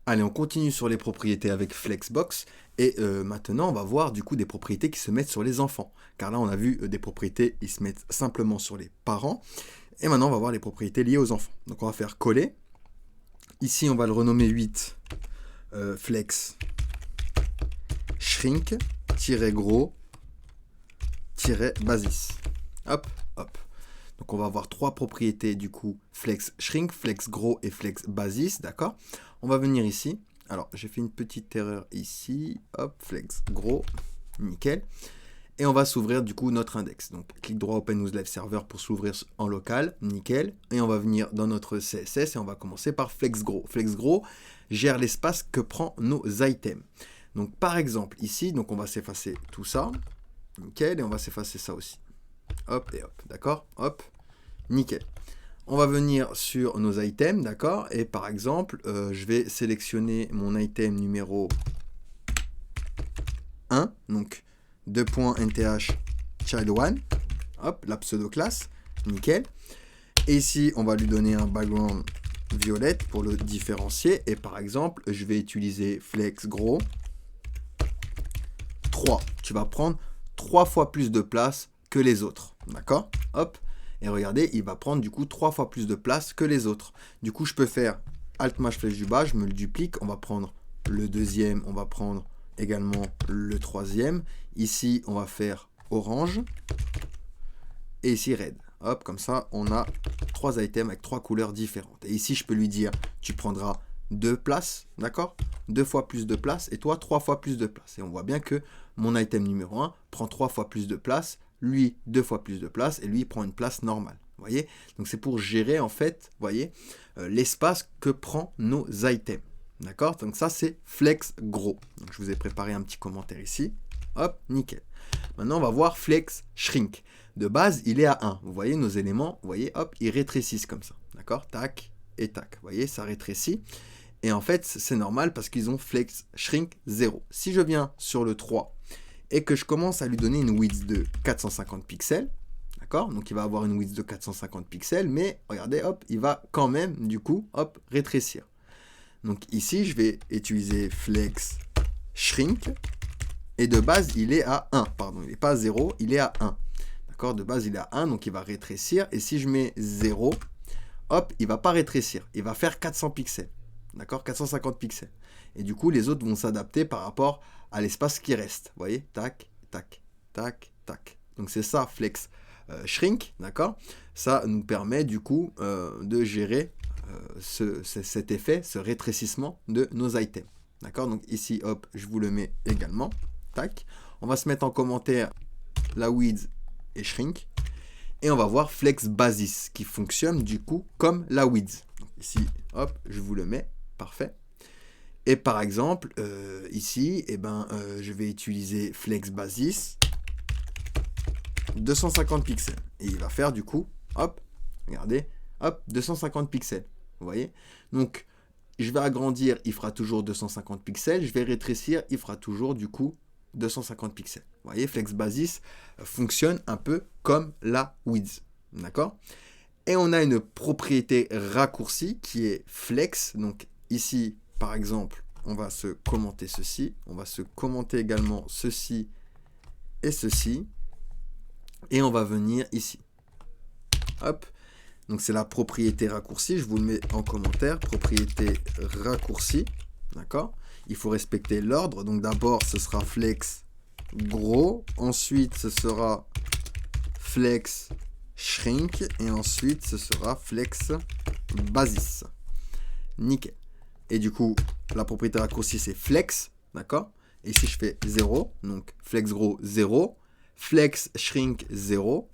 Allez, on continue sur les propriétés avec Flexbox. Et maintenant, on va voir du coup des propriétés qui se mettent sur les enfants. Car là, on a vu des propriétés, ils se mettent simplement sur les parents. Et maintenant, on va voir les propriétés liées aux enfants. Donc, on va faire coller. Ici, on va le renommer 8. Flex shrink, gros, basis. Hop, hop. Donc on va avoir trois propriétés du coup, flex shrink, flex gros et flex basis, d'accord? On va venir ici. Alors j'ai fait une petite erreur ici. Hop, flex gros, nickel. Et on va s'ouvrir du coup notre index. Donc clic droit Open with Live Server pour s'ouvrir en local, nickel. Et on va venir dans notre CSS et on va commencer par flex gros. Flex gros gère l'espace que prend nos items. Donc par exemple ici, donc on va s'effacer tout ça, nickel, et on va s'effacer ça aussi. Hop et hop, d'accord? Hop, nickel. On va venir sur nos items, d'accord? Et par exemple, je vais sélectionner mon item numéro 1, donc 2.nth child1, hop, la pseudo-classe, nickel. Et ici, on va lui donner un background violette pour le différencier. Et par exemple, je vais utiliser flex gros 3. Tu vas prendre 3 fois plus de place que les autres, d'accord? Hop, et regardez, il va prendre du coup 3 fois plus de place que les autres. Du coup, je peux faire Alt Maj flèche du bas, je me le duplique, on va prendre le deuxième, on va prendre également le troisième. Ici, on va faire orange, et ici red. Hop, comme ça, on a 3 items avec 3 couleurs différentes. Et ici, je peux lui dire, tu prendras 2 places, d'accord? 2 fois plus de place, et toi, 3 fois plus de place. Et on voit bien que mon item numéro 1 prend 3 fois plus de place, lui 2 fois plus de place, et lui il prend une place normale. Vous voyez? Donc c'est pour gérer en fait, vous voyez, l'espace que prend nos items. D'accord? Donc ça c'est flex gros. Donc je vous ai préparé un petit commentaire ici. Hop, nickel. Maintenant on va voir flex shrink. De base, il est à 1. Vous voyez nos éléments, vous voyez, hop, ils rétrécissent comme ça. D'accord? Tac et tac. Vous voyez, ça rétrécit. Et en fait, c'est normal parce qu'ils ont flex shrink 0. Si je viens sur le 3 et que je commence à lui donner une width de 450 pixels, d'accord? Donc il va avoir une width de 450 pixels, mais regardez, hop, il va quand même, du coup, hop, rétrécir. Donc ici, je vais utiliser flex shrink, et de base, il est à 1, pardon, il n'est pas à 0, il est à 1. D'accord? De base, il est à 1, donc il va rétrécir, et si je mets 0, hop, il ne va pas rétrécir, il va faire 400 pixels. D'accord? 450 pixels. Et du coup, les autres vont s'adapter par rapport à l'espace qui reste. Vous voyez? Tac, tac, tac, tac. Donc c'est ça, flex shrink, d'accord? Ça nous permet du coup de gérer cet effet, ce rétrécissement de nos items. D'accord? Donc ici, hop, je vous le mets également. Tac. On va se mettre en commentaire la width et shrink. Et on va voir flex basis qui fonctionne du coup comme la width. Donc ici, hop, je vous le mets. Parfait. Et par exemple, ici, je vais utiliser flex basis 250 pixels. Et il va faire du coup, hop, regardez, hop, 250 pixels. Vous voyez? Donc, je vais agrandir, il fera toujours 250 pixels. Je vais rétrécir, il fera toujours du coup 250 pixels. Vous voyez, flex basis fonctionne un peu comme la width. D'accord? Et on a une propriété raccourcie qui est flex. Donc ici, par exemple, on va se commenter ceci. On va se commenter également ceci et ceci. Et on va venir ici. Hop. Donc c'est la propriété raccourcie. Je vous le mets en commentaire. Propriété raccourcie. D'accord? Il faut respecter l'ordre. Donc d'abord, ce sera flex gros. Ensuite, ce sera flex shrink. Et ensuite, ce sera flex basis. Nickel. Et du coup, la propriété raccourcie, c'est flex. D'accord? Et si je fais 0, donc flex gros 0, flex shrink 0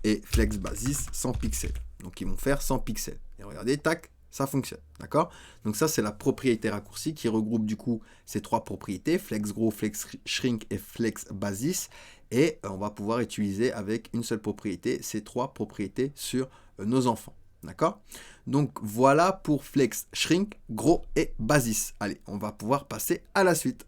et flex basis 100 pixels. Donc ils vont faire 100 pixels. Et regardez, tac, ça fonctionne. D'accord? Donc ça, c'est la propriété raccourcie qui regroupe du coup ces trois propriétés, flex gros, flex shrink et flex basis. Et on va pouvoir utiliser avec une seule propriété ces trois propriétés sur nos enfants. D'accord? Donc voilà pour flex, shrink, gros et basis. Allez, on va pouvoir passer à la suite.